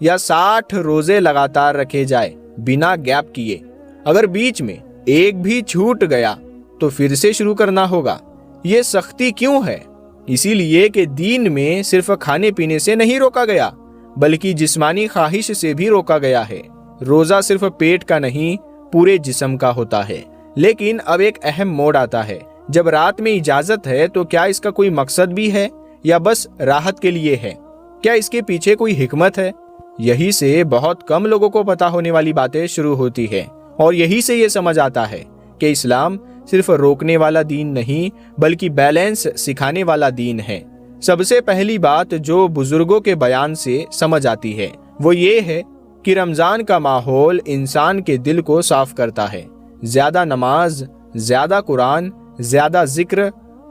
یا 60 روزے لگاتار رکھے جائے بنا گیپ کیے، اگر بیچ میں ایک بھی چھوٹ گیا تو پھر سے شروع کرنا ہوگا۔ یہ سختی کیوں ہے؟ اسی لیے کہ دین میں صرف کھانے پینے سے نہیں روکا گیا بلکہ جسمانی خواہش سے بھی روکا گیا ہے۔ روزہ صرف پیٹ کا نہیں پورے جسم کا ہوتا ہے۔ لیکن اب ایک اہم موڑ آتا ہے، جب رات میں اجازت ہے تو کیا اس کا کوئی مقصد بھی ہے یا بس راحت کے لیے ہے؟ کیا اس کے پیچھے کوئی حکمت ہے؟ یہی سے بہت کم لوگوں کو پتا ہونے والی باتیں شروع ہوتی ہے، اور یہی سے یہ سمجھ آتا ہے کہ اسلام صرف روکنے والا دین نہیں بلکہ بیلنس سکھانے والا دین ہے۔ سب سے پہلی بات جو بزرگوں کے بیان سے سمجھ آتی ہے وہ یہ ہے کہ رمضان کا ماحول انسان کے دل کو صاف کرتا ہے۔ زیادہ نماز، زیادہ قرآن، زیادہ ذکر،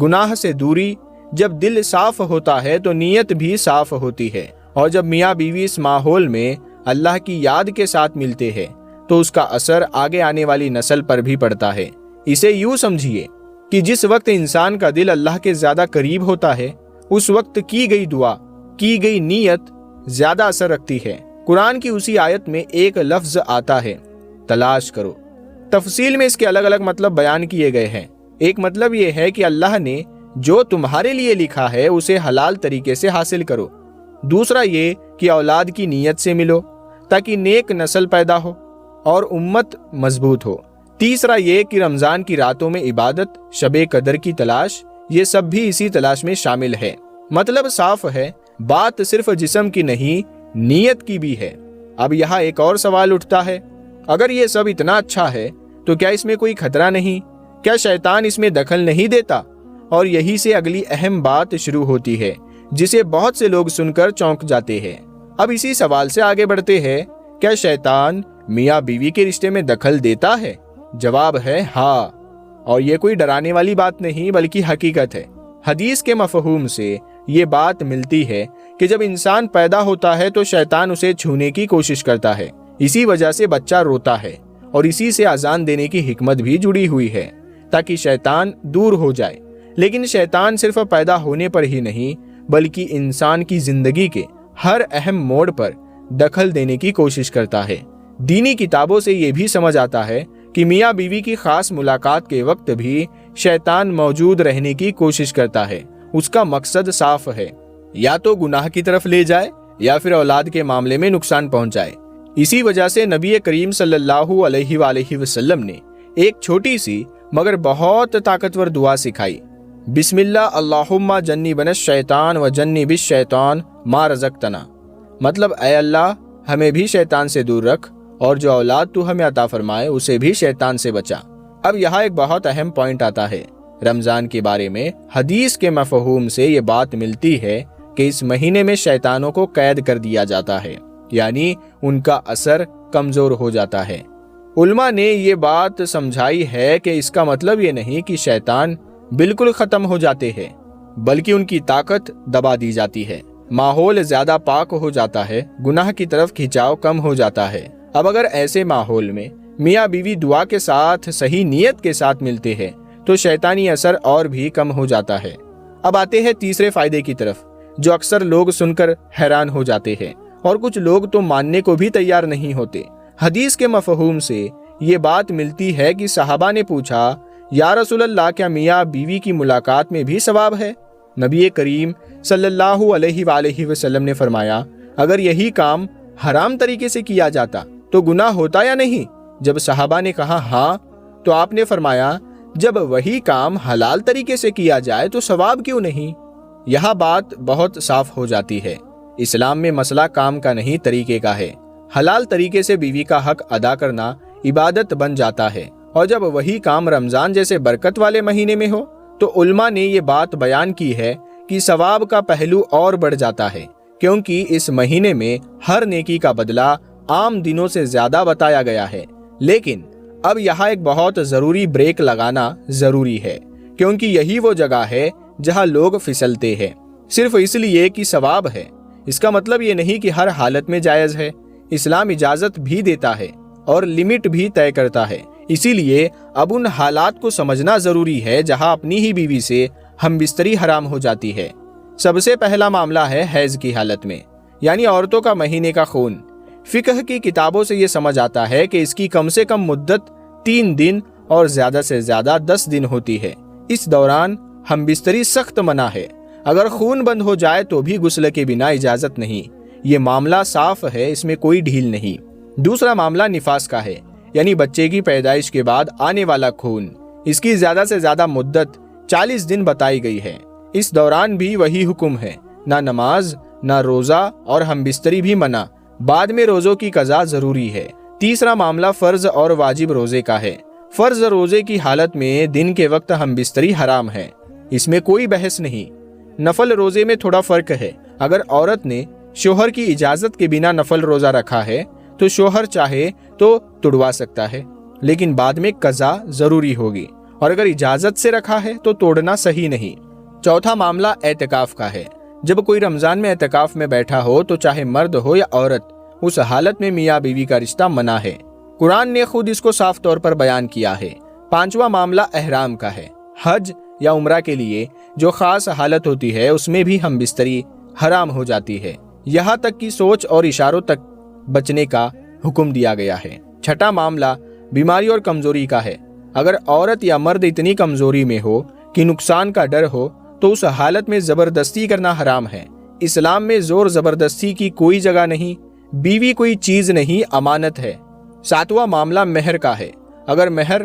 گناہ سے دوری۔ جب دل صاف ہوتا ہے تو نیت بھی صاف ہوتی ہے، اور جب میاں بیوی اس ماحول میں اللہ کی یاد کے ساتھ ملتے ہیں تو اس کا اثر آگے آنے والی نسل پر بھی پڑتا ہے۔ اسے یوں سمجھیے کہ جس وقت انسان کا دل اللہ کے زیادہ قریب ہوتا ہے اس وقت کی گئی دعا، کی گئی نیت زیادہ اثر رکھتی ہے۔ قرآن کی اسی آیت میں ایک لفظ آتا ہے، تلاش کرو۔ تفصیل میں اس کے الگ الگ مطلب بیان کیے گئے ہیں۔ ایک مطلب یہ ہے کہ اللہ نے جو تمہارے لیے لکھا ہے اسے حلال طریقے سے حاصل کرو۔ دوسرا یہ کہ اولاد کی نیت سے ملو تاکہ نیک نسل پیدا ہو اور امت مضبوط ہو۔ تیسرا یہ کہ رمضان کی راتوں میں عبادت، شب قدر کی تلاش، یہ سب بھی اسی تلاش میں شامل ہے۔ مطلب صاف ہے، بات صرف جسم کی نہیں نیت کی بھی ہے۔ اب یہاں ایک اور سوال اٹھتا ہے، اگر یہ سب اتنا اچھا ہے تو کیا اس میں کوئی خطرہ نہیں؟ کیا شیطان اس میں دخل نہیں دیتا؟ اور یہی سے اگلی اہم بات شروع ہوتی ہے جسے بہت سے لوگ سن کر چونک جاتے ہیں۔ اب اسی سوال سے آگے بڑھتے ہیں، کیا شیطان میاں بیوی کے رشتے میں دخل دیتا ہے؟ جواب ہے ہاں، اور یہ کوئی ڈرانے والی بات نہیں بلکہ حقیقت ہے۔ حدیث کے مفہوم سے یہ بات ملتی ہے کہ جب انسان پیدا ہوتا ہے تو شیطان اسے چھونے کی کوشش کرتا ہے، اسی وجہ سے بچہ روتا ہے، اور اسی سے اذان دینے کی حکمت بھی جڑی ہوئی ہے تاکہ شیطان دور ہو جائے۔ لیکن شیطان صرف پیدا ہونے پر ہی نہیں بلکہ انسان کی زندگی کے ہر اہم موڑ پر دخل دینے کی کوشش کرتا ہے۔ دینی کتابوں سے یہ بھی سمجھ آتا ہے کہ میاں بیوی کی خاص ملاقات کے وقت بھی شیطان موجود رہنے کی کوشش کرتا ہے۔ اس کا مقصد صاف ہے، یا تو گناہ کی طرف لے جائے یا پھر اولاد کے معاملے میں نقصان پہنچائے۔ اسی وجہ سے نبی کریم صلی اللہ علیہ وآلہ وسلم نے ایک چھوٹی سی مگر بہت طاقتور دعا سکھائی، بسم اللہ اللہم جنبنا الشیطان و جنب الشیطان ما رزقتنا۔ مطلب اے اللہ ہمیں بھی شیطان سے دور رکھ، اور جو اولاد تو ہمیں عطا فرمائے اسے بھی شیطان سے بچا۔ اب یہاں ایک بہت اہم پوائنٹ آتا ہے۔ رمضان کے بارے میں حدیث کے مفہوم سے یہ بات ملتی ہے کہ اس مہینے میں شیطانوں کو قید کر دیا جاتا ہے، یعنی ان کا اثر کمزور ہو جاتا ہے۔ علماء نے یہ بات سمجھائی ہے کہ اس کا مطلب یہ نہیں کہ شیطان بالکل ختم ہو جاتے ہیں، بلکہ ان کی طاقت دبا دی جاتی ہے، ماحول زیادہ پاک ہو جاتا ہے، گناہ کی طرف کھینچاؤ کم ہو جاتا ہے۔ اب اگر ایسے ماحول میں میاں بیوی دعا کے ساتھ صحیح نیت کے ساتھ ملتے ہیں تو شیطانی اثر اور بھی کم ہو جاتا ہے۔ اب آتے ہیں تیسرے فائدے کی طرف، جو اکثر لوگ سن کر حیران ہو جاتے ہیں، اور کچھ لوگ تو ماننے کو بھی تیار نہیں ہوتے۔ حدیث کے مفہوم سے یہ بات ملتی ہے کہ صحابہ نے پوچھا، یا رسول اللہ کیا میاں بیوی کی ملاقات میں بھی ثواب ہے؟ نبی کریم صلی اللہ علیہ وآلہ وسلم نے فرمایا، اگر یہی کام حرام طریقے سے کیا جاتا تو گناہ ہوتا یا نہیں؟ جب صحابہ نے کہا ہاں تو آپ نے فرمایا، جب وہی کام حلال طریقے سے کیا جائے تو ثواب کیوں نہیں؟ یہاں بات بہت صاف ہو جاتی ہے۔ اسلام میں مسئلہ کام کا نہیں طریقے کا ہے۔ حلال طریقے سے بیوی کا حق ادا کرنا عبادت بن جاتا ہے، اور جب وہی کام رمضان جیسے برکت والے مہینے میں ہو تو علماء نے یہ بات بیان کی ہے کہ ثواب کا پہلو اور بڑھ جاتا ہے، کیونکہ اس مہینے میں ہر نیکی کا بدلہ عام دنوں سے زیادہ بتایا گیا ہے۔ لیکن اب یہاں ایک بہت ضروری بریک لگانا ضروری ہے، کیونکہ یہی وہ جگہ ہے جہاں لوگ پھسلتے ہیں صرف اس لیے کہ ثواب ہے۔ اس کا مطلب یہ نہیں کہ ہر حالت میں جائز ہے۔ اسلام اجازت بھی دیتا ہے اور لمٹ بھی طے کرتا ہے۔ اسی لیے اب ان حالات کو سمجھنا ضروری ہے جہاں اپنی ہی بیوی سے ہم بستری حرام ہو جاتی ہے۔ سب سے پہلا معاملہ ہے حیض کی حالت میں، یعنی عورتوں کا مہینے کا خون۔ فقہ کی کتابوں سے یہ سمجھ آتا ہے کہ اس کی کم سے کم مدت 3 دن اور زیادہ سے زیادہ 10 دن ہوتی ہے۔ اس دوران ہم بستری سخت منع ہے۔ اگر خون بند ہو جائے تو بھی غسل کے بنا اجازت نہیں۔ یہ معاملہ صاف ہے، اس میں کوئی ڈھیل نہیں۔ دوسرا معاملہ نفاس کا ہے، یعنی بچے کی پیدائش کے بعد آنے والا خون۔ اس کی زیادہ سے زیادہ مدت 40 دن بتائی گئی ہے۔ اس دوران بھی وہی حکم ہے، نہ نماز نہ روزہ اور ہم بستری بھی منع۔ بعد میں روزوں کی قضا ضروری ہے۔ تیسرا معاملہ فرض اور واجب روزے کا ہے۔ فرض روزے کی حالت میں دن کے وقت ہم بستری حرام ہے، اس میں کوئی بحث نہیں۔ نفل روزے میں تھوڑا فرق ہے۔ اگر عورت نے شوہر کی اجازت کے بنا نفل روزہ رکھا ہے تو شوہر چاہے تو توڑوا سکتا ہے، لیکن بعد میں قضا ضروری ہوگی، اور اگر اجازت سے رکھا ہے تو توڑنا صحیح نہیں۔ چوتھا معاملہ اعتکاف کا ہے۔ جب کوئی رمضان میں اعتکاف میں بیٹھا ہو تو چاہے مرد ہو یا عورت، اس حالت میں میاں بیوی کا رشتہ منع ہے۔ قرآن نے خود اس کو صاف طور پر بیان کیا ہے۔ پانچواں معاملہ احرام کا ہے۔ حج یا عمرہ کے لیے جو خاص حالت ہوتی ہے اس میں بھی ہم بستری حرام ہو جاتی ہے، یہاں تک کہ سوچ اور اشاروں تک بچنے کا حکم دیا گیا ہے۔ چھٹا معاملہ بیماری اور کمزوری کا ہے۔ اگر عورت یا مرد اتنی کمزوری میں ہو کہ نقصان کا ڈر ہو تو اس حالت میں زبردستی کرنا حرام ہے۔ اسلام میں زور زبردستی کی کوئی جگہ نہیں۔ بیوی کوئی چیز نہیں، امانت ہے۔ ساتواں معاملہ مہر کا ہے۔ اگر مہر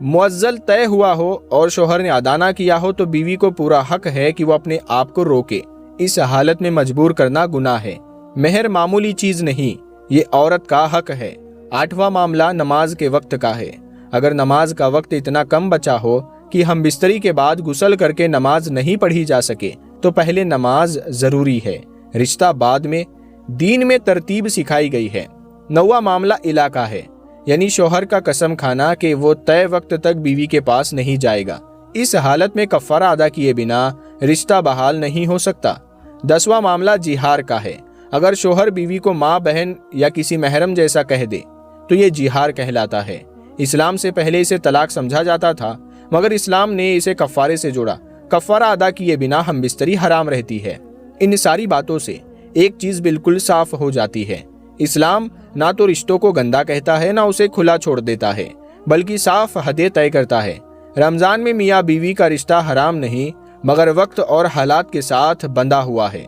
معزل طے ہوا ہو اور شوہر نے ادا نہ کیا ہو تو بیوی کو پورا حق ہے کہ وہ اپنے آپ کو روکے۔ اس حالت میں مجبور کرنا گناہ ہے۔ مہر معمولی چیز نہیں، یہ عورت کا حق ہے۔ آٹھواں معاملہ نماز کے وقت کا ہے۔ اگر نماز کا وقت اتنا کم بچا ہو کہ ہم بستری کے بعد غسل کر کے نماز نہیں پڑھی جا سکے تو پہلے نماز ضروری ہے، رشتہ بعد میں۔ دین میں ترتیب سکھائی گئی ہے۔ نواں معاملہ علاقہ ہے، یعنی شوہر کا قسم کھانا کہ وہ طے وقت تک بیوی کے پاس نہیں جائے گا۔ اس حالت میں کفارہ ادا کیے بنا رشتہ بحال نہیں ہو سکتا۔ 10واں معاملہ جہار کا ہے۔ اگر شوہر بیوی کو ماں، بہن یا کسی محرم جیسا کہہ دے تو یہ جہار کہلاتا ہے۔ اسلام سے پہلے اسے طلاق سمجھا جاتا تھا، مگر اسلام نے اسے کفارے سے جوڑا۔ کفارہ ادا کیے بنا ہم بستری حرام رہتی ہے۔ ان ساری باتوں سے ایک چیز بالکل صاف ہو جاتی ہے، اسلام نہ تو رشتوں کو گندا کہتا ہے نہ اسے کھلا چھوڑ دیتا ہے، بلکہ صاف حدیں طے کرتا ہے۔ رمضان میں میاں بیوی کا رشتہ حرام نہیں، مگر وقت اور حالات کے ساتھ بندھا ہوا ہے۔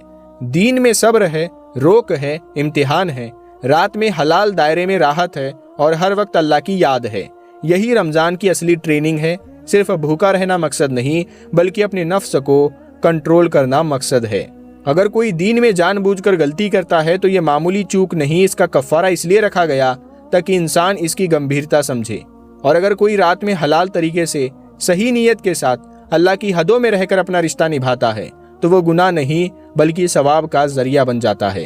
دین میں صبر ہے، روک ہے، امتحان ہے۔ رات میں حلال دائرے میں راحت ہے اور ہر وقت اللہ کی یاد ہے۔ یہی رمضان کی اصلی ٹریننگ ہے۔ صرف بھوکا رہنا مقصد نہیں، بلکہ اپنے نفس کو کنٹرول کرنا مقصد ہے۔ اگر کوئی دین میں جان بوجھ کر غلطی کرتا ہے تو یہ معمولی چوک نہیں، اس کا کفارہ اس لیے رکھا گیا تاکہ انسان اس کی گمبھیرتا سمجھے۔ اور اگر کوئی رات میں حلال طریقے سے صحیح نیت کے ساتھ اللہ کی حدوں میں رہ کر اپنا رشتہ نبھاتا ہے تو وہ گناہ نہیں بلکہ ثواب کا ذریعہ بن جاتا ہے۔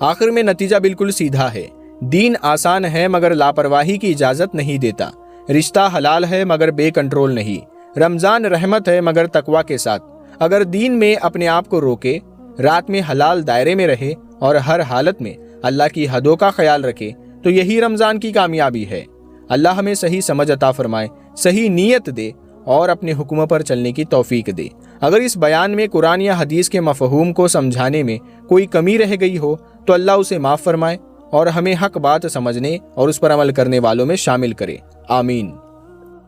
آخر میں نتیجہ بالکل سیدھا ہے۔ دین آسان ہے مگر لاپرواہی کی اجازت نہیں دیتا۔ رشتہ حلال ہے مگر بے کنٹرول نہیں۔ رمضان رحمت ہے مگر تقوی کے ساتھ۔ اگر دین میں اپنے آپ کو روکے، رات میں حلال دائرے میں رہے اور ہر حالت میں اللہ کی حدوں کا خیال رکھے تو یہی رمضان کی کامیابی ہے۔ اللہ ہمیں صحیح سمجھ عطا فرمائے، صحیح نیت دے اور اپنے حکموں پر چلنے کی توفیق دے۔ اگر اس بیان میں قرآن یا حدیث کے مفہوم کو سمجھانے میں کوئی کمی رہ گئی ہو تو اللہ اسے معاف فرمائے اور ہمیں حق بات سمجھنے اور اس پر عمل کرنے والوں میں شامل کرے۔ آمین۔